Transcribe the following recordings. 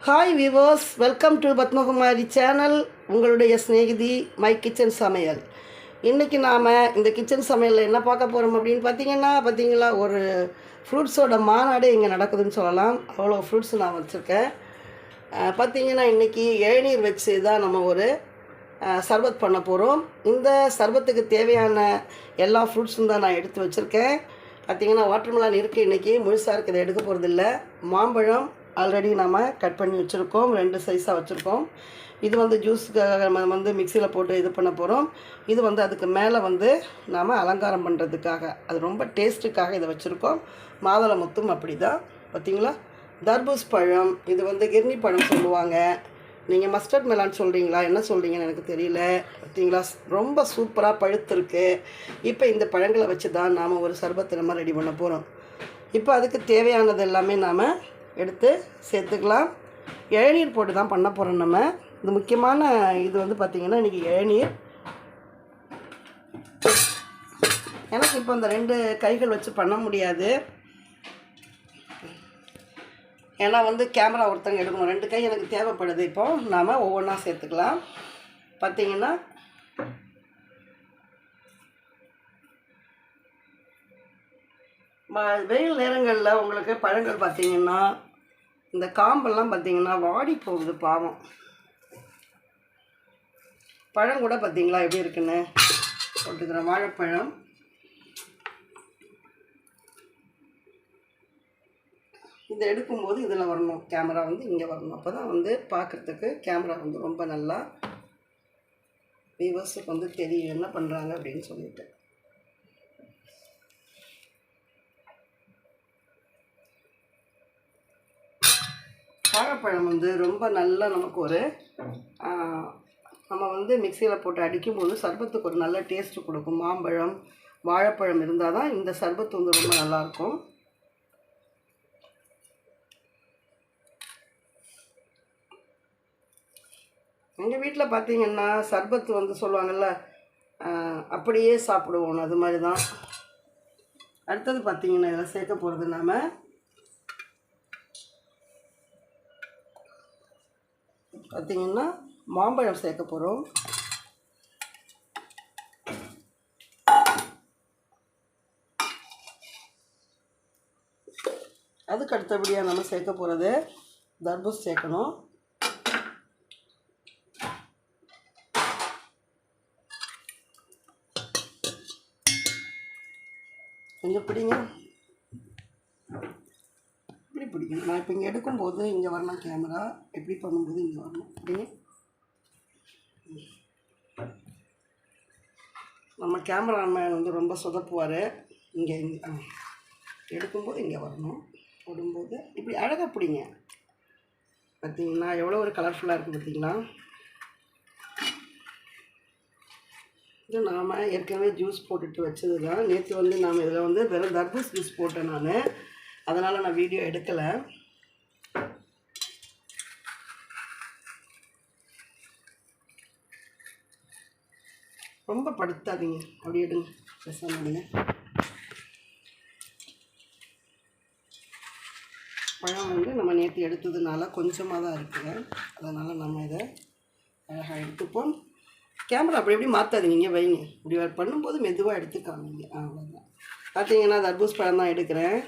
Hi viewers, welcome to Padmakumari channel. உங்களுடைய Snehithi my kitchen சமையல். இன்றைக்கி நாம் இந்த கிச்சன் சமையலில் என்ன பார்க்க போகிறோம் அப்படின்னு பார்த்தீங்களா, ஒரு ஃப்ரூட்ஸோட மாநாடு இங்கே நடக்குதுன்னு சொல்லலாம். அவ்வளோ ஃப்ரூட்ஸ் நான் வச்சுருக்கேன். பார்த்திங்கன்னா இன்றைக்கி இளநீர் வச்சு தான் நம்ம ஒரு சர்பத் பண்ண போகிறோம். இந்த சர்பத்துக்கு தேவையான எல்லா ஃப்ரூட்ஸும் தான் நான் எடுத்து வச்சுருக்கேன். பார்த்திங்கன்னா வாட்டர்மெலான் இருக்குது, இன்றைக்கி முழுசாக இருக்கிறத எடுக்க போகிறதில்ல. மாம்பழம் ஆல்ரெடி நாம் கட் பண்ணி வச்சுருக்கோம், 2 சைஸாக வச்சுருக்கோம். இது ஜூஸுக்காக நம்ம மிக்சியில் போட்டு இது பண்ண போகிறோம். இது அதுக்கு மேலே நாம் அலங்காரம் பண்ணுறதுக்காக, அது ரொம்ப டேஸ்ட்டுக்காக இதை வச்சுருக்கோம். மாதுளை முத்தும் அப்படி தான். பார்த்திங்களா, தர்பூஸ் பழம், இது கிர்னி பழம் சொல்லுவாங்க. நீங்கள் மஸ்டர்ட் மெலான் சொல்கிறீங்களா, என்ன சொல்கிறீங்கன்னு எனக்கு தெரியல. பார்த்திங்களா, ரொம்ப சூப்பராக பழுத்துருக்கு. இப்போ இந்த பழங்களை வச்சு தான் நாம் ஒரு சர்பத்தை நம்ம ரெடி பண்ண போகிறோம். இப்போ அதுக்கு தேவையானது எல்லாமே நாம் எடுத்து சேர்த்துக்கலாம். இளநீர் போட்டு தான் பண்ண போகிறோம் நம்ம. இது முக்கியமான இது பார்த்திங்கன்னா இன்றைக்கி இளநீர். எனக்கு இப்போ அந்த 2 கைகள் வச்சு பண்ண முடியாது, ஏன்னா கேமரா ஒருத்தங்க எடுக்கணும். 2 கை எனக்கு தேவைப்படுது. இப்போது நாம் ஒவ்வொன்றா சேர்த்துக்கலாம். பார்த்திங்கன்னா வெயில் நேரங்களில் உங்களுக்கு பழங்கள் பார்த்திங்கன்னா இந்த காம்பெல்லாம் பார்த்திங்கன்னா வாடி போகுது பாவம். பழம் கூட பார்த்திங்களா எப்படி இருக்குன்னு போட்டுக்கிறேன். வாழைப்பழம் இதை எடுக்கும்போது இதில் வரணும், கேமரா இங்கே வரணும். அப்போ தான் பார்க்குறதுக்கு கேமரா ரொம்ப நல்லா வியூவர்ஸுக்கு தெரியும் என்ன பண்ணுறாங்க அப்படின்னு சொல்லிட்டு. வாழைப்பழம் ரொம்ப நல்லா நமக்கு ஒரு நம்ம மிக்சியில் போட்டு அடிக்கும்போது சர்பத்துக்கு ஒரு நல்ல டேஸ்ட்டு கொடுக்கும். மாம்பழம் வாழைப்பழம் இருந்தால் தான் இந்த சர்பத்து ரொம்ப நல்லாயிருக்கும். எங்கள் வீட்டில் பார்த்திங்கன்னா சர்பத்து சொல்லுவாங்கள்ல, அப்படியே சாப்பிடுவோம். அது மாதிரி தான். அடுத்தது பார்த்திங்கன்னா இதில் சேர்க்க போகிறது நாம் பார்த்திங்கன்னா மாம்பழம் சேர்க்க போகிறோம். அதுக்கு அடுத்தபடியாக நம்ம சேர்க்க போகிறது தர்பூஸ் சேர்க்கணும். கொஞ்சம் பிடிங்க, இப்படி பிடிக்கணும். நான் இப்போ இங்கே எடுக்கும்போது இங்கே வரணும், கேமரா எப்படி பண்ணும்போது இங்கே வரணும். அப்படியே நம்ம கேமராமேன் ரொம்ப சொதப்புவார். இங்கே எடுக்கும்போது இங்கே வரணும், போடும்போது இப்படி அழகாக பிடிங்க. பார்த்திங்கன்னா எவ்வளோ ஒரு கலர்ஃபுல்லாக இருக்குது பார்த்திங்களா. இது நாம் ஏற்கனவே ஜூஸ் போட்டுட்டு வச்சது தான். நேற்று நாம் இதில் வெறும் தர்பூஸ் ஜூஸ் போட்டேன் நான், அதனால் நான் வீடியோ எடுக்கலை. ரொம்ப படுத்தாதீங்க, அப்படி எடுங்க, பேசாம. பழம் நம்ம நேற்று எடுத்ததுனால கொஞ்சமாக தான் இருக்குது, அதனால் நம்ம இதை அழகாக எடுத்துப்போம். கேமரா அப்படி எப்படி மாற்றாதீங்க, இங்கே வைங்க. இப்படி பண்ணும்போது மெதுவாக எடுத்துக்காமீங்க, அவ்வளோதான். பார்த்திங்கன்னா தர்பூஸ் பழம் தான் எடுக்கிறேன்.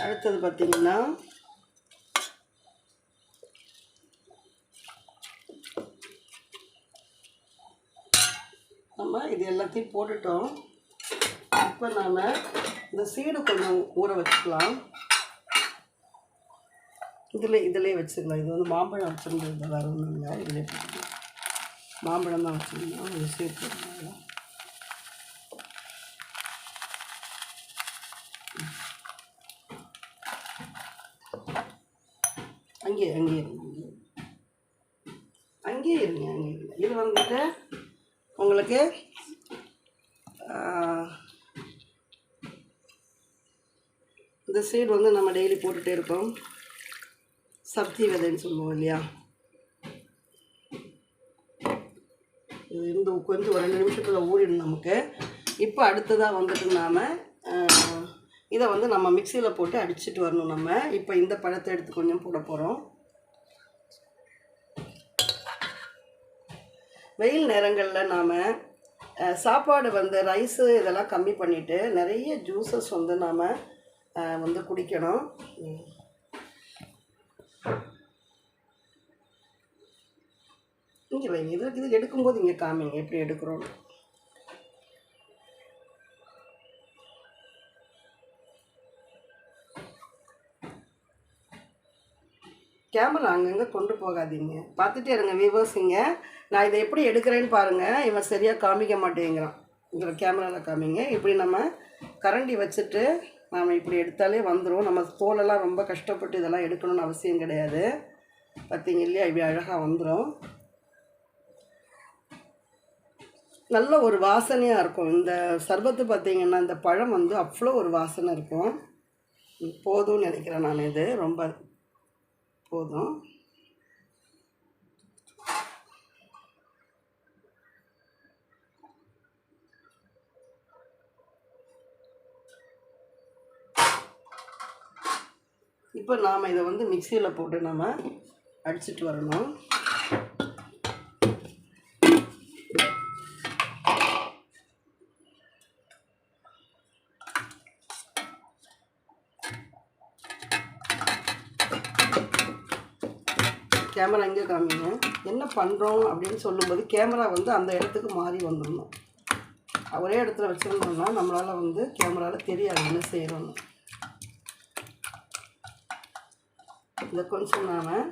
அடுத்தது பார்த்திங்கன்னா நம்ம இது எல்லாத்தையும் போட்டுட்டோம். இப்போ நாம் இந்த சீடு கொஞ்சம் ஊற வச்சுக்கலாம். இதிலே வச்சுக்கலாம். இது மாம்பழம் வச்சுருந்தது, வேறு ஒன்றும் இல்லை. இதிலே போட்டுக்கலாம். மாம்பழம் தான் வச்சுருந்தோம், இது சேர்த்து அங்கேயே இருங்க. இது உங்களுக்கு இந்த சீடு வந்து நம்ம டெய்லி போட்டுகிட்டே இருக்கோம், சப்ஜி விதைன்னு சொல்லுவோம் இல்லையா. இது இருந்து கொஞ்சம் ஒரு 2 நிமிஷத்தில் ஊறிடும் நமக்கு. இப்போ அடுத்ததாக வந்துட்டு நாம் இதை வந்து நம்ம மிக்சியில் போட்டு அடிச்சுட்டு வரணும். நம்ம இப்போ இந்த பழத்தை எடுத்து கொஞ்சம் போட போகிறோம். வெயில் நேரங்களில் நாம் சாப்பாடு வந்து ரைஸு இதெல்லாம் கம்மி பண்ணிவிட்டு நிறைய ஜூஸஸ் வந்து நாம் வந்து குடிக்கணும். இங்கே வைங்க, இது எடுக்கும்போது இங்கே காமிங்க எப்படி எடுக்கிறோம். கேமரா அங்கங்கே கொண்டு போகாதீங்க, பார்த்துட்டே இருங்க வியூவர்ஸுங்க. நான் இதை எப்படி எடுக்கிறேன்னு பாருங்கள். இவன் சரியாக காமிக்க மாட்டேங்கிறான். இங்கே கேமராவில் காமிங்க. இப்படி நம்ம கரண்டி வச்சுட்டு நாம் இப்படி எடுத்தாலே வந்துடும். நம்ம தோலெல்லாம் ரொம்ப கஷ்டப்பட்டு இதெல்லாம் எடுக்கணும்னு அவசியம் கிடையாது. பார்த்தீங்க இல்லையா, இப்படி அழகாக வந்துடும். நல்ல ஒரு வாசனையாக இருக்கும் இந்த சர்பத்து. பார்த்திங்கன்னா இந்த பழம் வந்து அவ்வளோ ஒரு வாசனை இருக்கும். போதும்னு நினைக்கிறேன் நான். இது ரொம்ப போதும். இப்போ நாம் இதை வந்து மிக்சியில் போட்டு நம்ம அடிச்சிட்டு வரணும். கேமரா எங்கே காமிங்க. என்ன பண்ணுறோம் அப்படின்னு சொல்லும்போது கேமரா வந்து அந்த இடத்துக்கு மாறி வந்துடணும். ஒரே இடத்துல வச்சுருந்தோம்னா நம்மளால் வந்து கேமராவில் தெரியாது என்ன செய்கிறோன்னு. இதை கொஞ்சம் நாம்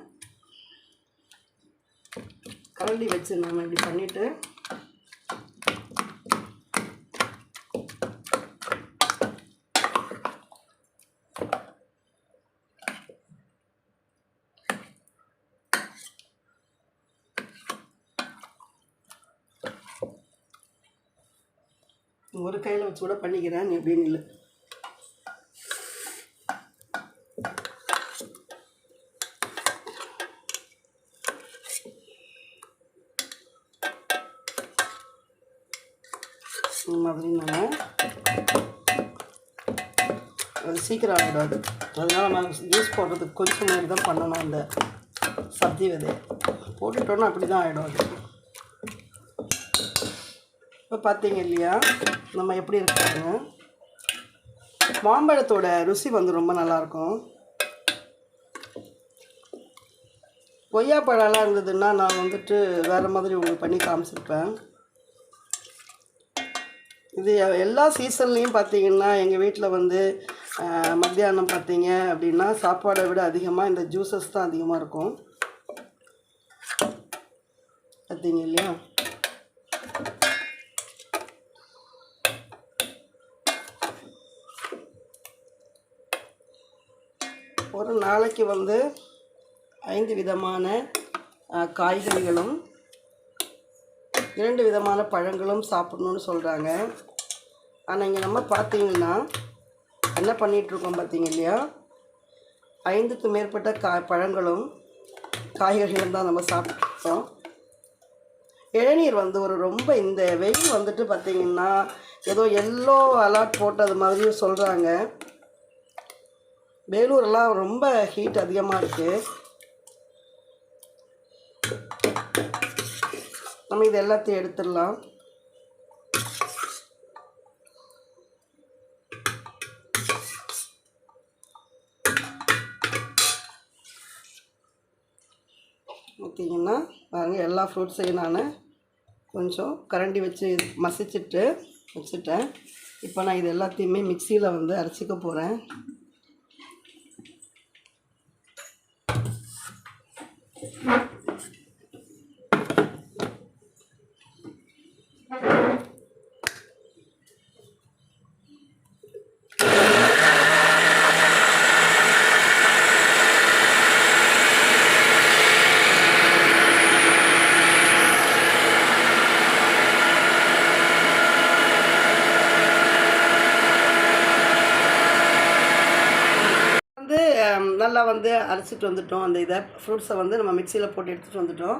கரண்டி வச்சு நாம் இப்படி பண்ணிவிட்டு ஒரு கையில் வச்சு கூட பண்ணிக்கிறேன் நீ அப்படின்னு இல்லை. மாதிரி நம்ம அது சீக்கிரம் ஆகிடாது. அதனால் நம்ம யூஸ் பண்ணுறதுக்கு கொஞ்சம் மாதிரி தான் பண்ணணும். அந்த சப்ஜி விதையை போட்டுட்டோன்னா அப்படி தான் ஆகிடும் அது. இப்போ பார்த்தீங்க இல்லையா நம்ம எப்படி இருக்காங்க. மாம்பழத்தோட ருசி வந்து ரொம்ப நல்லாயிருக்கும். கொய்யாப்பழம்லாம் இருந்ததுன்னா நான் வந்துட்டு வேறு மாதிரி உங்களுக்கு பண்ணி காமிச்சிருப்பேன். இது எல்லா சீசன்லேயும் பார்த்திங்கன்னா எங்கள் வீட்டில் வந்து மத்தியானம் பார்த்திங்க அப்படின்னா சாப்பாடை விட அதிகமாக இந்த ஜூஸஸ் தான் அதிகமாக இருக்கும். பார்த்திங்க இல்லையா. ஒரு நாளைக்கு வந்து 5 விதமான காய்கறிகளும் 2 விதமான பழங்களும் சாப்பிடணுன்னு சொல்கிறாங்க. ஆனால் இங்கே நம்ம பார்த்திங்கன்னா என்ன பண்ணிகிட்ருக்கோம் பார்த்திங்க இல்லையா, 5க்கு மேற்பட்ட பழங்களும் காய்கறிகளும் தான் நம்ம சாப்பிட்ருக்கோம். இளநீர் வந்து ஒரு ரொம்ப இந்த வெயில் வந்துட்டு பார்த்திங்கன்னா ஏதோ எல்லோ அலர்ட் போட்டது மாதிரியும் சொல்கிறாங்க. வேலூரெல்லாம் ரொம்ப ஹீட் அதிகமாக இருக்குது. நம்ம இது எல்லாத்தையும் எடுத்துடலாம். பார்த்தீங்கன்னா பாருங்கள், எல்லா ஃப்ரூட்ஸையும் நான் கொஞ்சம் கரண்டி வச்சு மசிச்சுட்டு வச்சுட்டேன். இப்போ நான் இது எல்லாத்தையுமே மிக்சியில் வந்து அரைச்சிக்க போகிறேன். நல்லா வந்து அரைச்சிட்டு வந்துட்டோம். அந்த இதை ஃப்ரூட்ஸை வந்து நம்ம மிக்சியில் போட்டு எடுத்துகிட்டு வந்துட்டோம்.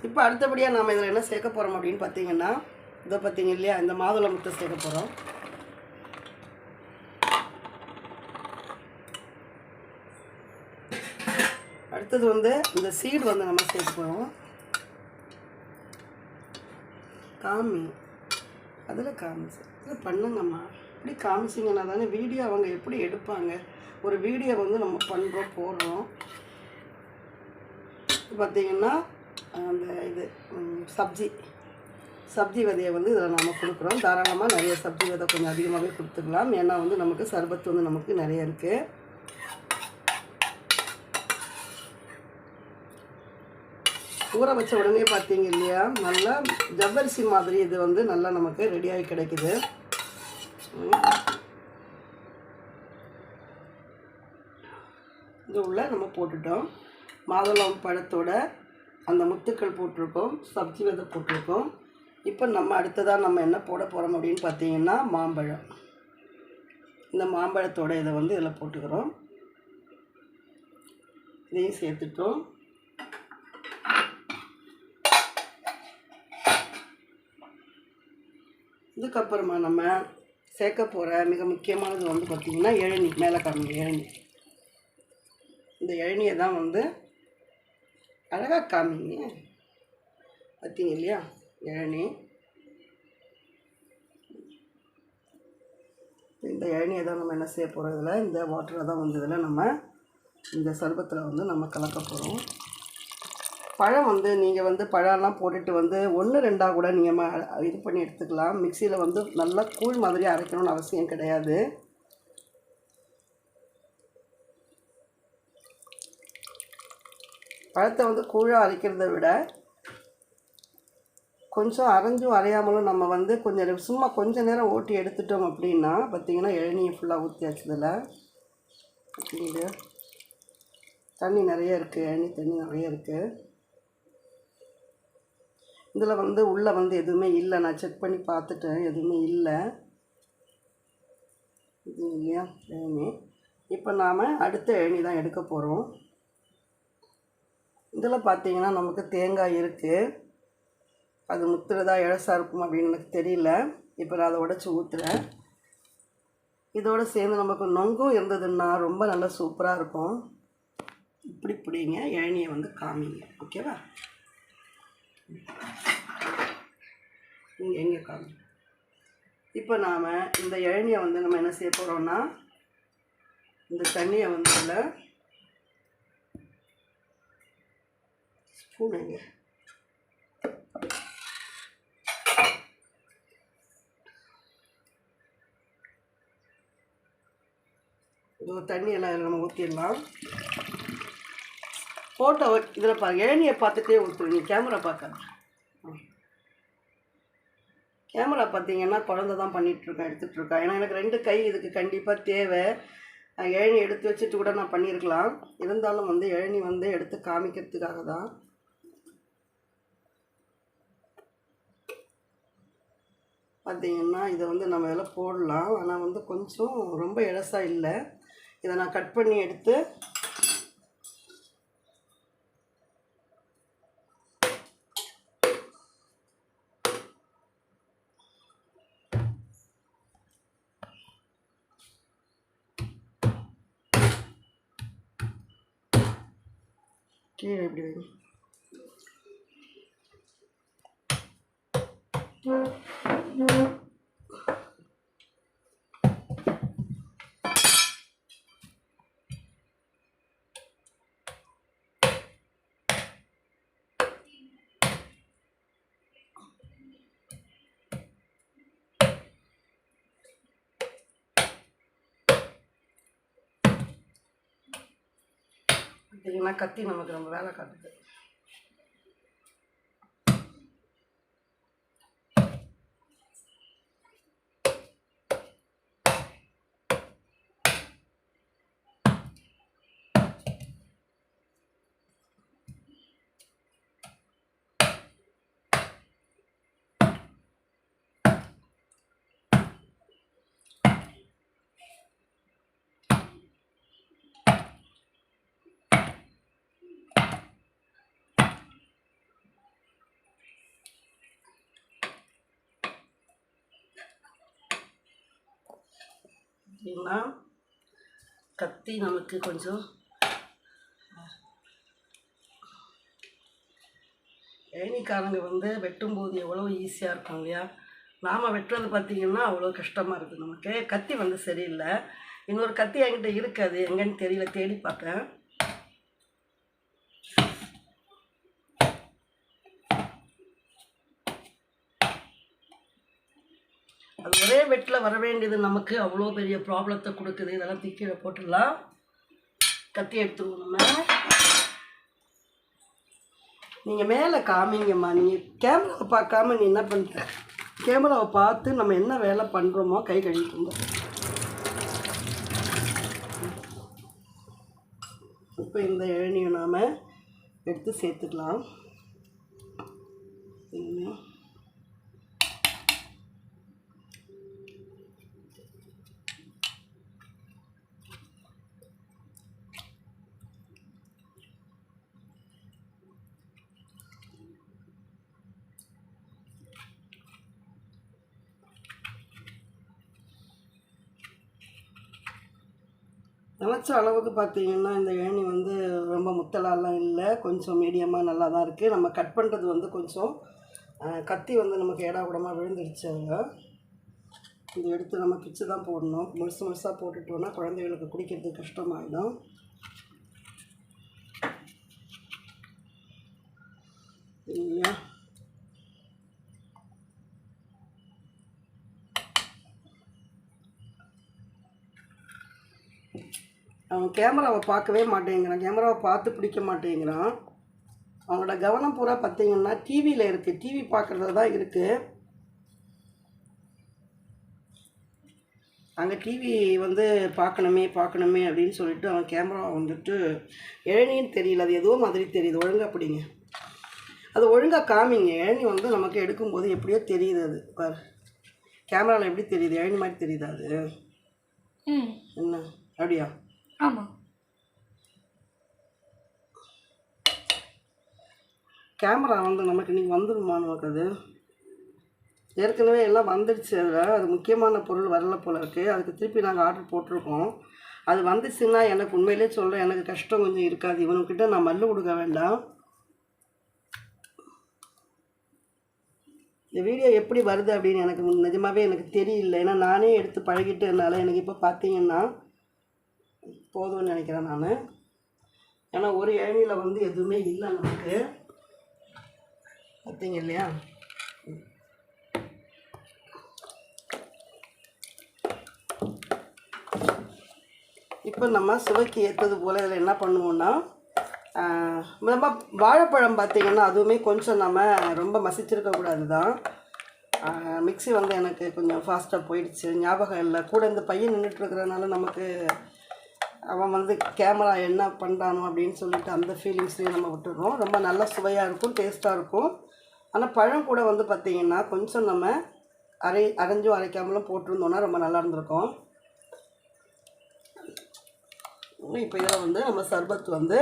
இப்போ அடுத்தபடியாக நாம் இதில் என்ன சேர்க்க போகிறோம் அப்படின்னு பார்த்தீங்கன்னா, இதை பார்த்தீங்க இல்லையா, இந்த மாதுளை முட்டை சேர்க்க போகிறோம். அடுத்தது வந்து இந்த சீடு வந்து நம்ம சேர்க்க போகிறோம். காமி அதில் காமிச்சு இதை பண்ணுங்கம்மா. இப்படி காமிச்சிங்கன்னா தானே வீடியோ அவங்க எப்படி எடுப்பாங்க. ஒரு வீடியோ வந்து நம்ம பண்ணுறோம் போடுறோம். பார்த்திங்கன்னா அந்த இது சப்ஜி விதையை வந்து இதில் நம்ம கொடுக்குறோம். தாராளமாக நிறைய சப்ஜி விதை கொஞ்சம் அதிகமாகவே கொடுத்துக்கலாம். ஏன்னா வந்து நமக்கு சர்பத்து வந்து நமக்கு நிறைய இருக்குது. ஊற வச்ச உடனே பார்த்தீங்க இல்லையா, நல்லா ஜவ்வரிசி மாதிரி இது வந்து நல்லா நமக்கு ரெடியாகி கிடைக்குது. இது உள்ள நம்ம போட்டுட்டோம். மாதுளம் பழத்தோட அந்த முத்துக்கள் போட்டிருக்கோம், சப்ஜி விதை போட்டிருக்கோம். இப்போ நம்ம அடுத்ததாக நம்ம என்ன போட போகிறோம் அப்படின்னு பார்த்தீங்கன்னா, மாம்பழம். இந்த மாம்பழத்தோட இதை வந்து இதில் போட்டுக்கிறோம். இதையும் சேர்த்துட்டோம். இதுக்கப்புறமா நம்ம சேர்க்க போகிற மிக முக்கியமானது வந்து பார்த்திங்கன்னா இளநீ. மேலே காமிங்க இளநீ. இந்த இளநியை தான் வந்து அழகாக காமிங்க. பார்த்தீங்க இல்லையா இளநீ. இந்த இளநியை தான் நம்ம என்ன செய்ய போகிறோம், இதில் இந்த வாட்டரை தான் வந்து இதில் நம்ம இந்த சர்பத்தில் வந்து நம்ம கலக்க போகிறோம். பழம் வந்து நீங்கள் வந்து பழம்லாம் போட்டுட்டு வந்து 1-2 கூட நீங்கள் இது பண்ணி எடுத்துக்கலாம். மிக்சியில் வந்து நல்லா கூழ் மாதிரி அரைக்கணும்னு அவசியம் கிடையாது. பழத்தை வந்து கூழாக அரைக்கிறத விட கொஞ்சம் அரைஞ்சும் அரையாமலும் நம்ம வந்து கொஞ்சம் சும்மா கொஞ்சம் நேரம் ஓட்டி எடுத்துட்டோம் அப்படின்னா பார்த்திங்கன்னா இளநியை ஃபுல்லாக ஊற்றியாச்சுதில். பார்த்தீங்க தண்ணி நிறைய இருக்குது, இளநீ தண்ணி நிறைய இருக்குது. இதில் வந்து உள்ளே வந்து எதுவுமே இல்லை. நான் செக் பண்ணி பார்த்துட்டேன், எதுவுமே இல்லை. இது இல்லையா இளநீ. இப்போ நாம் அடுத்த இளநீ தான் எடுக்க போகிறோம். இதில் பார்த்தீங்கன்னா நமக்கு தேங்காய் இருக்குது. அது முத்துறதா இழசாக இருக்கும் அப்படின்னு எனக்கு தெரியல. இப்போ நான் அதை உடச்சி ஊற்றுறேன். இதோடு சேர்ந்து நமக்கு நொங்கும் இருந்ததுன்னா ரொம்ப நல்லா சூப்பராக இருக்கும். இப்படி பிடிங்க, இளநியை வந்து காமிங்க. ஓகேவா? எங்கே காமி. இப்போ நாம் இந்த இளநியை வந்து நம்ம என்ன செய்ய போகிறோம்னா, இந்த தண்ணியை வந்து இதில் ஸ்பூன் எங்கே இது தண்ணியெல்லாம் இதில் நம்ம ஊற்றிடலாம். ஃபோட்டோ இதில் இளநியை பார்த்துட்டே ஊற்றுவீங்க, கேமரா பார்க்காது. கேமரா பார்த்தீங்கன்னா குழந்தை தான் பண்ணிகிட்ருக்கேன், எடுத்துகிட்ருக்கேன். ஏன்னா எனக்கு 2 கை இதுக்கு கண்டிப்பாக தேவை. இளநீ எடுத்து வச்சுட்டு கூட நான் பண்ணியிருக்கலாம். இருந்தாலும் வந்து இளநீ வந்து எடுத்து காமிக்கிறதுக்காக தான். பார்த்தீங்கன்னா இதை வந்து நம்ம இதில் போடலாம். ஆனால் வந்து கொஞ்சம் ரொம்ப இலசாக இல்லை. இதை நான் கட் பண்ணி எடுத்து கீழே இப்படி வைங்க. பார்த்தீங்கன்னா கத்தி நமக்கு நம்ம வேலை காட்டுது. பார்த்தீங்கன்னா கத்தி நமக்கு கொஞ்சம் ஏணிக்காரங்க வந்து வெட்டும்போது எவ்வளோ ஈஸியாக இருக்கும் இல்லையா, நாம் வெட்டுறது பார்த்திங்கன்னா அவ்வளோ கஷ்டமாக இருக்குது நமக்கு. கத்தி வந்து சரியில்லை. இன்னொரு கத்தி என்கிட்ட இருக்காது, எங்கன்னு தெரியல, தேடி பார்த்தேன். அது ஒரே வெட்டில் வர வேண்டியது நமக்கு அவ்வளோ பெரிய ப்ராப்ளத்தை கொடுக்குது. இதெல்லாம் தூக்கி போட்டுடலாம். கத்தி எடுத்துருவோம் நம்ம. நீங்கள் மேலே காமிங்கம்மா. நீங்கள் கேமராவை பார்க்காம நீ என்ன பண்ணுற, கேமராவை பார்த்து நம்ம என்ன வேலை பண்ணுறோமோ கை கழுவிட்டு. இப்போ இந்த இளநியை நாம் எடுத்து சேர்த்துக்கலாம். நினச்ச அளவுக்கு பார்த்திங்கன்னா இந்த ஏணி வந்து ரொம்ப முத்தலாலாம் இல்லை, கொஞ்சம் மீடியமாக நல்லா தான் இருக்குது. நம்ம கட் பண்ணுறது வந்து கொஞ்சம் கத்தி வந்து நமக்கு ஏடாகூடமாக விழுந்துடுச்சு. அவங்க இது எடுத்து நம்ம பிச்சு தான் போடணும். முழுசாக போட்டுட்டோன்னா குழந்தைகளுக்கு குடிக்கிறதுக்கு கஷ்டமாயிடும். இல்லையா, அவன் கேமராவை பார்க்கவே மாட்டேங்கிறான், கேமராவை பார்த்து பிடிக்க மாட்டேங்கிறான். அவனோட கவனம் பூரா பார்த்திங்கன்னா டிவியில் இருக்குது, டிவி பார்க்குறது தான் இருக்குது. அங்கே டிவி வந்து பார்க்கணுமே அப்படின்னு சொல்லிட்டு அவன் கேமரா வந்துட்டு இளநின்னு தெரியல, அது ஏதோ மாதிரி தெரியுது. ஒழுங்காக பிடிங்க, அது ஒழுங்காக காமிங்க. இளநி வந்து நமக்கு எடுக்கும்போது எப்படியோ தெரியுது. அது பார், கேமராவில் எப்படி தெரியுது, இளநி மாதிரி தெரியுது. அது என்ன அப்படியா? ஆமாம், கேமரா வந்து நமக்கு இன்றைக்கி வந்துடுமா? நமக்கு அது ஏற்கனவே எல்லாம் வந்துடுச்சு. அதில் அது முக்கியமான பொருள் வரல போல இருக்குது. அதுக்கு திருப்பி நாங்கள் ஆர்டர் போட்டிருக்கோம். அது வந்துச்சுன்னா எனக்கு உண்மையிலே சொல்கிறேன், எனக்கு கஷ்டம் கொஞ்சம் இருக்காது. இவனுக்கிட்ட நான் மல்லு கொடுக்க வேண்டாம். இந்த வீடியோ எப்படி வருது அப்படின்னு எனக்கு நிஜமாகவே எனக்கு தெரியல. ஏன்னா நானே எடுத்து பழகிட்டதுனால எனக்கு இப்போ பார்த்தீங்கன்னா போதும்னு நினைக்கிறேன் நான். ஏன்னா ஒரு இளநியில் வந்து எதுவுமே இல்லை நமக்கு, பார்த்தீங்க இல்லையா. இப்போ நம்ம சுவைக்கு ஏற்றது போல் இதில் என்ன பண்ணுவோன்னா, நம்ம வாழைப்பழம் பார்த்திங்கன்னா அதுவுமே கொஞ்சம் நம்ம ரொம்ப மசிச்சிருக்கக்கூடாது தான். மிக்ஸி வந்து எனக்கு கொஞ்சம் ஃபாஸ்ட்டாக போயிடுச்சு, ஞாபகம் இல்லை. கூட இந்த பையன் நின்றுட்டுருக்கிறதுனால நமக்கு அவன் வந்து கேமரா என்ன பண்ணுறானோ அப்படின்னு சொல்லிட்டு அந்த ஃபீலிங்ஸ்லேயே நம்ம விட்டுடுறோம். ரொம்ப நல்லா சுவையாக இருக்கும், டேஸ்ட்டாக இருக்கும். ஆனால் பழம் கூட வந்து பார்த்திங்கன்னா கொஞ்சம் நம்ம அரைஞ்சும் அரைக்காமலும் போட்டிருந்தோன்னா ரொம்ப நல்லா இருந்திருக்கும். இப்போ இதில் வந்து நம்ம சர்பத் வந்து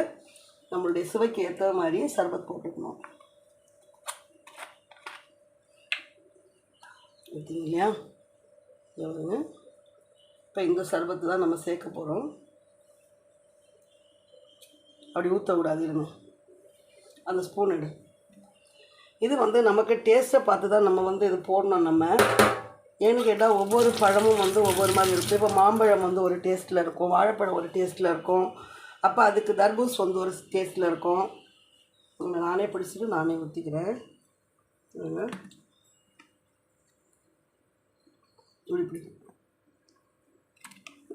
நம்மளுடைய சுவைக்கு ஏற்ற மாதிரி சர்பத் போட்டுக்கணும். பார்த்தீங்க இல்லையா, எவ்வளோங்க. இப்போ இந்த சர்பத்து தான் நம்ம சேர்க்க போகிறோம். அப்படி ஊற்றக்கூடாது, இருங்க, அந்த ஸ்பூன் எடு. இது வந்து நமக்கு டேஸ்ட்டை பார்த்து தான் நம்ம வந்து இது போடணும். நம்ம ஏன்னு கேட்டால் ஒவ்வொரு பழமும் வந்து ஒவ்வொரு மாதிரி இருக்கும். இப்போ மாம்பழம் வந்து ஒரு டேஸ்ட்டில் இருக்கும், வாழைப்பழம் ஒரு டேஸ்ட்டில் இருக்கும். அப்போ அதுக்கு தர்பூஸ் வந்து ஒரு டேஸ்ட்டில் இருக்கும். நானே பிடிச்சிட்டு நானே ஊற்றிக்கிறேன்.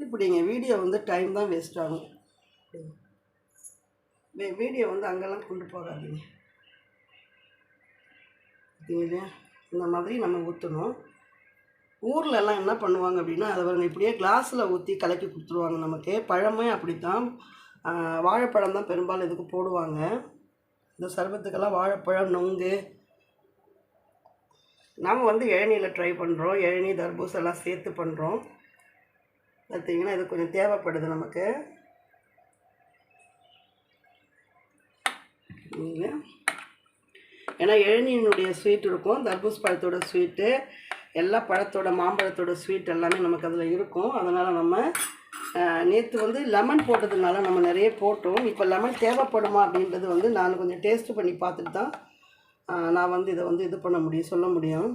இப்படிங்க வீடியோ வந்து டைம் தான் வேஸ்ட் ஆகும். வீடியோ வந்து அங்கெல்லாம் கொண்டு போகாதீங்க. இல்லையா, இந்த மாதிரி நம்ம ஊற்றணும். ஊர்லெல்லாம் என்ன பண்ணுவாங்க அப்படின்னா, அதை அவங்க இப்படியே கிளாஸில் ஊற்றி கலக்கி கொடுத்துருவாங்க நமக்கு. பழமே அப்படி தான், வாழைப்பழம் தான் பெரும்பாலும் இதுக்கு போடுவாங்க. இந்த சர்பத்துக்கெல்லாம் வாழைப்பழம், நொங்கு. நாம் வந்து இளநியில் ட்ரை பண்ணுறோம், இளநீ தர்பூஸ் எல்லாம் சேர்த்து பண்ணுறோம். பார்த்திங்கன்னா இது கொஞ்சம் தேவைப்படுது நமக்கு. ஏன்னா இளநீனுடைய ஸ்வீட் இருக்கும், தர்பூஸ் பழத்தோட ஸ்வீட்டு. எல்லா பழத்தோட மாம்பழத்தோட ஸ்வீட் எல்லாமே நமக்கு அதில் இருக்கும். அதனால் நம்ம நேற்று வந்து லெமன் போட்டதுனால நம்ம நிறைய போட்டோம். இப்போ லெமன் தேவைப்படுமா அப்படின்றது வந்து நான் கொஞ்சம் டேஸ்ட்டு பண்ணி பார்த்துட்டு தான் நான் வந்து இதை வந்து இது பண்ண முடியும், சொல்ல முடியும்.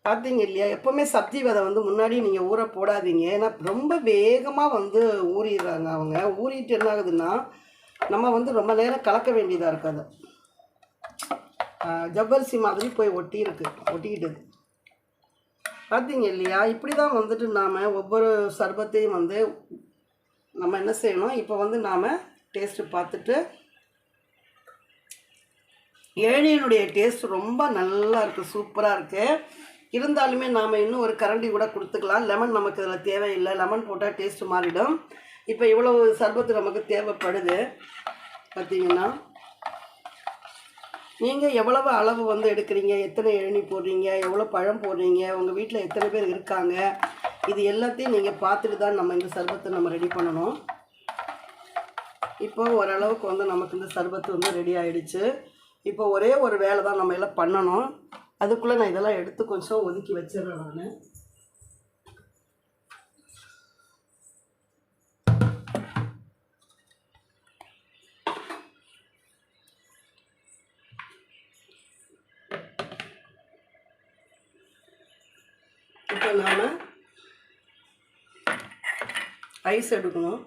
பார்த்தீங்க இல்லையா, எப்போவுமே சப்ஜி விதை வந்து முன்னாடி நீங்கள் ஊற போடாதீங்க. ஏன்னா ரொம்ப வேகமாக வந்து ஊறிடுறாங்க அவங்க. ஊறிட்டு என்ன ஆகுதுன்னா நம்ம வந்து ரொம்ப நேரம் கலக்க வேண்டியதாக இருக்காது. ஜவ்வரிசி மாதிரி போய் ஒட்டிக்கிட்டது. பார்த்தீங்க இல்லையா, இப்படி தான் வந்துட்டு நாம் ஒவ்வொரு சர்பத்தையும் வந்து நம்ம என்ன செய்யணும். இப்போ வந்து நாம் டேஸ்ட்டு பார்த்துட்டு, இளநீனுடைய டேஸ்ட் ரொம்ப நல்லா இருக்குது, சூப்பராக இருக்குது. இருந்தாலுமே நாம் இன்னும் ஒரு கரண்டி கூட கொடுத்துக்கலாம். லெமன் நமக்கு இதில் தேவையில்லை, லெமன் போட்டால் டேஸ்ட்டு மாறிடும். இப்போ இவ்வளோ சர்பத்து நமக்கு தேவைப்படுது. பார்த்தீங்கன்னா நீங்கள் எவ்வளவு அளவு வந்து எடுக்கிறீங்க, எத்தனை இளநீ போடுறீங்க, எவ்வளோ பழம் போடுறீங்க, உங்கள் வீட்டில் எத்தனை பேர் இருக்காங்க, இது எல்லாத்தையும் நீங்கள் பார்த்துட்டு தான் நம்ம இந்த சர்பத்தை நம்ம ரெடி பண்ணணும். இப்போ ஓரளவுக்கு வந்து நமக்கு இந்த சர்பத்து வந்து ரெடி ஆகிடுச்சு. இப்போ ஒரே ஒரு வேலை தான் நம்ம எல்லாம் பண்ணணும். அதுக்குள்ளே நான் இதெல்லாம் எடுத்து கொஞ்சம் ஒதுக்கி வச்சிடுறேன் நான். இப்போ நாம் ஐஸ் எடுக்கணும்.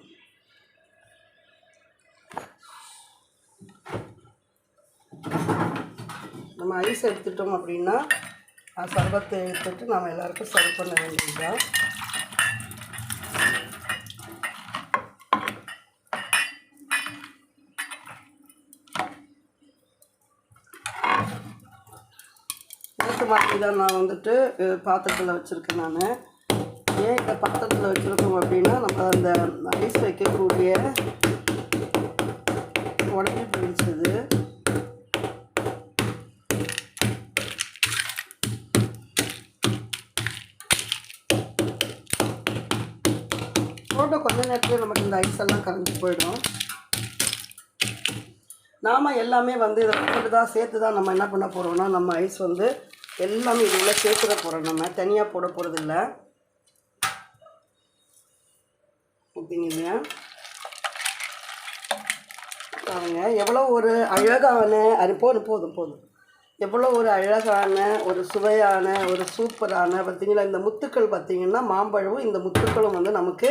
நம்ம ஐஸ் எடுத்துட்டோம் அப்படின்னா சர்பத்தை எடுத்துட்டு நம்ம எல்லாருக்கும் சர்வ் பண்ண வேண்டியதுதான். மாதிரி தான் நான் வந்துட்டு பாத்திரத்தில் வச்சுருக்கேன். நான் ஏன் இந்த பாத்திரத்தில் வச்சுருக்கோம் அப்படின்னா, நம்ம அந்த ஐஸ் வைக்கக்கூடிய உடனே பிடிச்சது போட்ட கொஞ்ச நேரத்தில் நமக்கு இந்த ஐஸ் எல்லாம் கரைஞ்சி போயிடும். நாம் எல்லாமே வந்து இதை போட்டு தான் சேர்த்து தான் நம்ம என்ன பண்ண போகிறோம்னா, நம்ம ஐஸ் வந்து எல்லாமே இதில் சேர்த்துட போகிறோம். நம்ம தனியாக போட போகிறது இல்லை. ஓகேங்க, பாருங்க எவ்வளோ ஒரு அழகான போதும் எவ்வளோ ஒரு அழகான ஒரு சுவையான ஒரு சூப்பரான பார்த்திங்களா. இந்த முத்துக்கள் பார்த்திங்கன்னா மாம்பழமும் இந்த முத்துக்களும் வந்து நமக்கு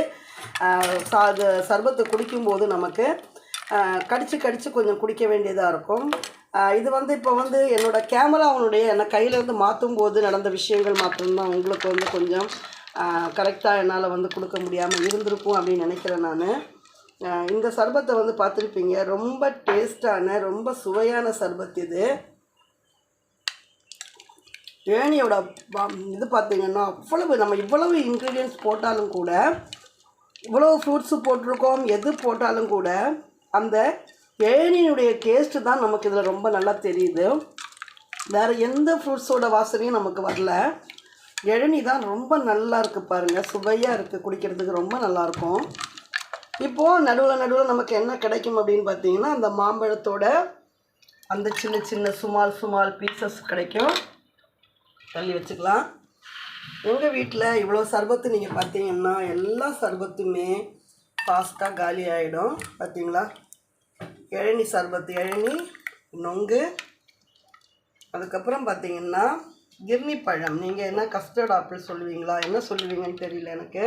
சர்பத்தை குடிக்கும்போது நமக்கு கடிச்சு கொஞ்சம் குடிக்க வேண்டியதாக இருக்கும். இது வந்து இப்போ வந்து என்னோடய கேமராவுடைய என்னை கையிலேருந்து மாற்றும் போது நடந்த விஷயங்கள் மாற்றம்தான் உங்களுக்கு வந்து கொஞ்சம் கரெக்டாக என்னால் வந்து கொடுக்க முடியாமல் இருந்திருக்கும் அப்படின்னு நினைக்கிறேன் நான். இந்த சர்பத்தை வந்து பார்த்துருப்பீங்க, ரொம்ப டேஸ்டான ரொம்ப சுவையான சர்பத் இது. ஏனியோட இது பார்த்திங்கன்னா அவ்வளவு நம்ம இவ்வளவு இன்க்ரீடியன்ட்ஸ் போட்டாலும் கூட, இவ்வளவு ஃப்ரூட்ஸு போட்டிருக்கோம், எது போட்டாலும் கூட அந்த ஏனியினுடைய டேஸ்ட்டு தான் நமக்கு இதில் ரொம்ப நல்லா தெரியுது. வேறு எந்த ஃப்ரூட்ஸோட வாசனையும் நமக்கு வரல. இளநீ தான் ரொம்ப நல்லா இருக்குது பாருங்கள், சுவையாக இருக்குது, குடிக்கிறதுக்கு ரொம்ப நல்லாயிருக்கும். இப்போது நடுவில் நமக்கு என்ன கிடைக்கும் அப்படின்னு பார்த்தீங்கன்னா, அந்த மாம்பழத்தோட அந்த சின்ன சுமால் பீசஸ் கிடைக்கும். தள்ளி வச்சுக்கலாம். எங்கள் வீட்டில் இவ்வளோ சர்பத்து நீங்கள் பார்த்தீங்கன்னா எல்லா சர்பத்துமே ஃபாஸ்ட்டாக காலி ஆகிடும். பார்த்தீங்களா, இளநீ சர்பத்து, இளநீ, நொங்கு, அதுக்கப்புறம் பார்த்தீங்கன்னா கிர்னி பழம். நீங்கள் என்ன கஸ்டர்ட் ஆப்பிள் சொல்லுவீங்களா, என்ன சொல்லுவீங்கன்னு தெரியல எனக்கு.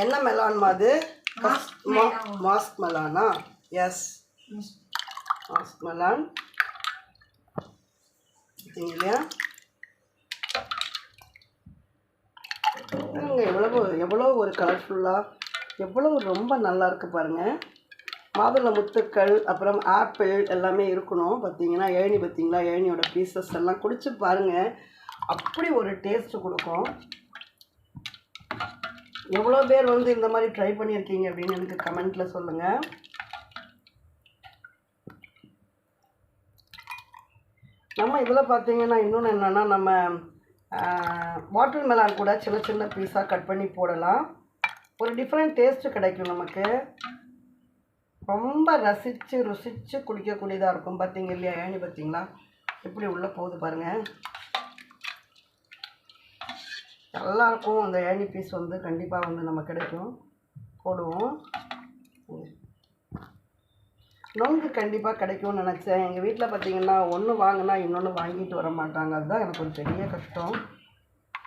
என்ன மெலான் அது? மாஸ்க் மெலானா? Yes, musk melon. பார்த்தீங்களா எவ்வளோ ஒரு கலர்ஃபுல்லாக, எவ்வளோ ரொம்ப நல்லா இருக்குது பாருங்கள். மாதுளை முத்துக்கள், அப்புறம் ஆப்பிள் எல்லாமே இருக்கணும். பார்த்தீங்கன்னா இளநீ, பார்த்தீங்களா இளநியோட பீசஸ் எல்லாம் குடிச்சு பாருங்கள், அப்படி ஒரு டேஸ்ட்டு கொடுக்கும். எவ்வளோ பேர் வந்து இந்த மாதிரி ட்ரை பண்ணியிருக்கீங்க அப்படின்னு எனக்கு கமெண்ட்டில் சொல்லுங்கள். நம்ம இதில் பார்த்தீங்கன்னா இன்னொன்று என்னென்னா, நம்ம வாட்டர் மெலான் கூட சின்ன பீஸாக கட் பண்ணி போடலாம். ஒரு டிஃப்ரெண்ட் டேஸ்ட்டு கிடைக்கும் நமக்கு. ரொம்ப ருசித்து குடிக்கக்கூடியதாக இருக்கும். பார்த்தீங்க இல்லையா இளநீ, பார்த்தீங்களா எப்படி உள்ளே போகுது பாருங்கள். நல்லாயிருக்கும். அந்த இளநீ பீஸ் வந்து கண்டிப்பாக வந்து நம்ம கிடைக்கும், போடுவோம். நொங்கு கண்டிப்பாக கிடைக்கும்னு நினச்சேன். எங்கள் வீட்டில் பார்த்திங்கன்னா ஒன்று வாங்கினா இன்னொன்று வாங்கிட்டு வர மாட்டாங்க. அதுதான் எனக்கு ஒரு பெரிய கஷ்டம்.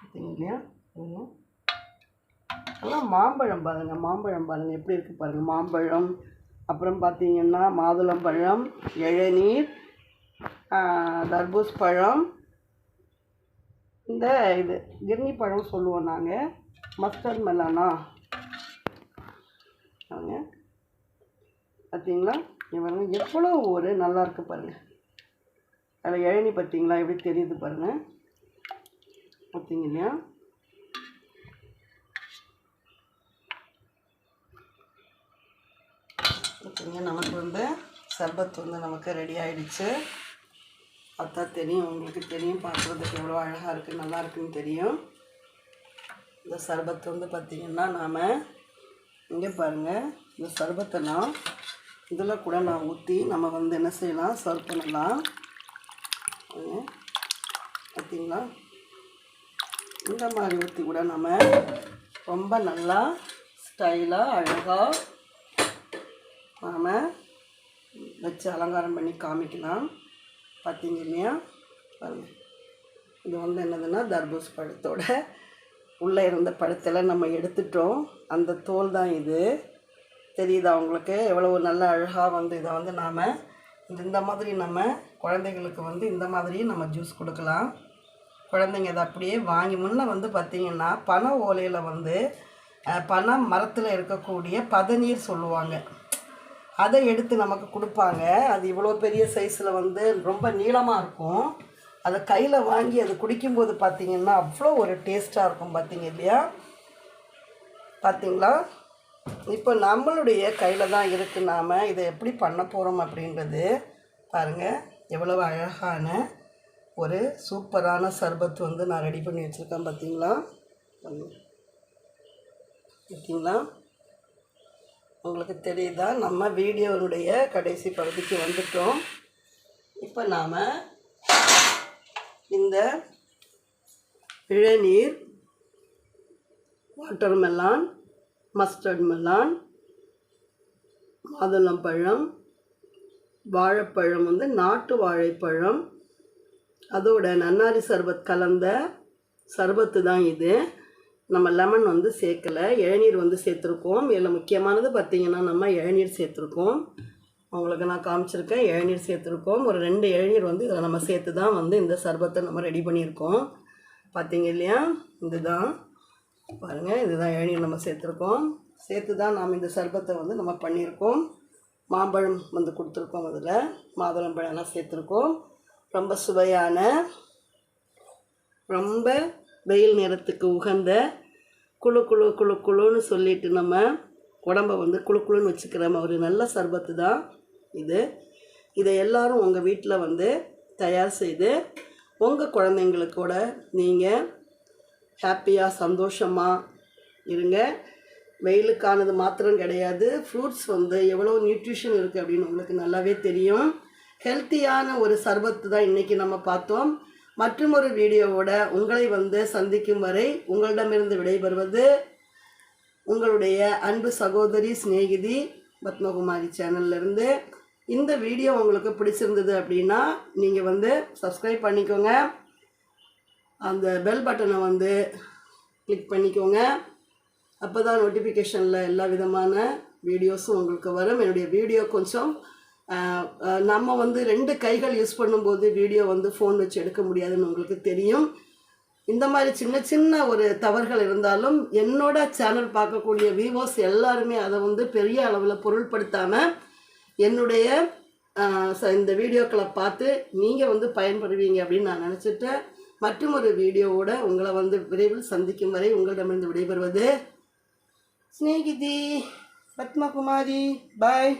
பார்த்தீங்களா? எல்லாம் மாம்பழம் பாருங்கள் எப்படி இருக்குது பாருங்கள். மாம்பழம், அப்புறம் பார்த்திங்கன்னா மாதுளம்பழம், இளநீர், தர்பூஸ் பழம், இந்த இது கிர்னி பழம் சொல்லுவோம் நாங்கள், மஸ்டர்ட் மெலானா. பார்த்தீங்களா? இவங்க எவ்வளோ ஒரு நல்லா இருக்குது பாருங்கள். அதில் இளநீ பார்த்தீங்களா எப்படி தெரியுது பாருங்கள். பார்த்தீங்க இல்லையா? பார்த்தீங்க, நமக்கு வந்து சர்பத் வந்து நமக்கு ரெடி ஆகிடுச்சு. பார்த்தா தெரியும், உங்களுக்கு தெரியும், பார்க்குறதுக்கு எவ்வளோ அழகாக இருக்குது, நல்லா இருக்குன்னு தெரியும். இந்த சர்பத் வந்து பார்த்திங்கன்னா நாம் இங்கே பாருங்கள், இந்த சர்பத்தெல்லாம் இதில் கூட நான் ஊற்றி நம்ம வந்து என்ன செய்யலாம், சர்வ் பண்ணலாம். பார்த்திங்களா? இந்த மாதிரி ஊற்றி கூட நம்ம ரொம்ப நல்லா ஸ்டைலாக அழகாக நாம் வச்சு அலங்காரம் பண்ணி காமிக்கலாம். பார்த்தீங்க இல்லையா? பாருங்கள், இது வந்து என்னதுன்னா தர்பூஸ் பழத்தோட உள்ளே இருந்த பழத்தில் நம்ம எடுத்துட்டோம். அந்த தோல் தான் இது. தெரியுதா உங்களுக்கு? எவ்வளவு நல்ல அழகாக வந்து இதை வந்து நாம் இந்த மாதிரி நம்ம குழந்தைங்களுக்கு வந்து இந்த மாதிரி நம்ம ஜூஸ் கொடுக்கலாம். குழந்தைங்க இதை அப்படியே வாங்கி முன்னே வந்து பார்த்திங்கன்னா பனை ஓலையில் வந்து பனை மரத்தில் இருக்கக்கூடிய பதநீர் சொல்லுவாங்க, அதை எடுத்து நமக்கு கொடுப்பாங்க. அது இவ்வளோ பெரிய சைஸில் வந்து ரொம்ப நீளமாக இருக்கும். அதை கையில் வாங்கி அது குடிக்கும்போது பார்த்திங்கன்னா அவ்வளோ ஒரு டேஸ்ட்டாக இருக்கும். பார்த்திங்க இல்லையா? பார்த்திங்களா? இப்போ நம்மளுடைய கையில் தான் இருக்குது, நாம் இதை எப்படி பண்ண போகிறோம் அப்படின்றது. பாருங்கள், எவ்வளவு அழகான ஒரு சூப்பரான சர்பத் வந்து நான் ரெடி பண்ணி வச்சுருக்கேன். பார்த்திங்களா? பார்த்தீங்களா? உங்களுக்கு தெரியுதா? நம்ம வீடியோனுடைய கடைசி பகுதிக்கு வந்துட்டோம். இப்போ நாம் இந்த இளநீர், வாட்டர்மெலான், மஸ்டர்ட் மெலான், மாதுளம்பழம், வாழைப்பழம் வந்து நாட்டு வாழைப்பழம், அதோட நன்னாரி சர்பத் கலந்த சர்பத்து தான் இது. நம்ம லெமன் வந்து சேர்க்கலை, இளநீர் வந்து சேர்த்துருக்கோம். இதில் முக்கியமானது பார்த்திங்கன்னா நம்ம இளநீர் சேர்த்துருக்கோம். உங்களுக்கு நான் காமிச்சிருக்கேன், இளநீர் சேர்த்துருக்கோம். ஒரு 2 இளநீர் வந்து இதில் நம்ம சேர்த்து தான் வந்து இந்த சர்பத்தை நம்ம ரெடி பண்ணியிருக்கோம். பார்த்திங்க இல்லையா? இதுதான் பாருங்கள், இதுதான் இளநீர் நம்ம சேர்த்துருக்கோம். சேர்த்து தான் நாம் இந்த சர்பத்தை வந்து நம்ம பண்ணியிருக்கோம். மாம்பழம் வந்து கொடுத்துருக்கோம், அதில் மாதுளம்பழம்லாம் சேர்த்துருக்கோம். ரொம்ப சுவையான, ரொம்ப வெயில் நேரத்துக்கு உகந்த, குளுன்னு சொல்லிட்டு நம்ம உடம்பை வந்து குளுன்னு வச்சுக்கிற ஒரு நல்ல சர்பத்து தான் இது. இதை எல்லோரும் உங்கள் வீட்டில் வந்து தயார் செய்து உங்கள் குழந்தைங்களுக்கூட நீங்கள் ஹாப்பியாக சந்தோஷமாக இருங்க. வெயிலுக்கானது மாத்திரம் கிடையாது, ஃப்ரூட்ஸ் வந்து எவ்வளோ நியூட்ரிஷன் இருக்குது அப்படின்னு உங்களுக்கு நல்லாவே தெரியும். ஹெல்த்தியான ஒரு சர்பத்து தான் இன்றைக்கி நம்ம பார்த்தோம். மற்றும் ஒரு வீடியோவோட உங்களை வந்து சந்திக்கும் வரை உங்களிடமிருந்து விடைபெறுவது உங்களுடைய அன்பு சகோதரி சிநேகிதி பத்மகுமாரி சேனல்லேருந்து. இந்த வீடியோ உங்களுக்கு பிடிச்சிருந்தது அப்படின்னா நீங்கள் வந்து சப்ஸ்கிரைப் பண்ணிக்கோங்க, அந்த பெல் பட்டனை வந்து கிளிக் பண்ணிக்கோங்க. அப்போ தான் நோட்டிஃபிகேஷனில் எல்லா விதமான வீடியோஸும் உங்களுக்கு வரும். என்னுடைய வீடியோ கொஞ்சம் நம்ம வந்து 2 கைகள் யூஸ் பண்ணும்போது வீடியோ வந்து ஃபோன் வச்சு எடுக்க முடியாதுன்னு உங்களுக்கு தெரியும். இந்த மாதிரி சின்ன ஒரு தவறுகள் இருந்தாலும் என்னோட சேனல் பார்க்கக்கூடிய வியூவர்ஸ் எல்லாருமே அதை வந்து பெரிய அளவில் பொருள்படுத்தாமல் என்னுடைய இந்த வீடியோக்களை பார்த்து நீங்கள் வந்து பயன்படுவீங்க அப்படின்னு நான் நினச்சிட்டேன். மற்றும் ஒரு வீடியோவோட உங்களை வந்து விரைவில் சந்திக்கும் வரை உங்களிடமிருந்து விடைபெறுவது சிநேகிதி பத்மகுமாரி. பாய்.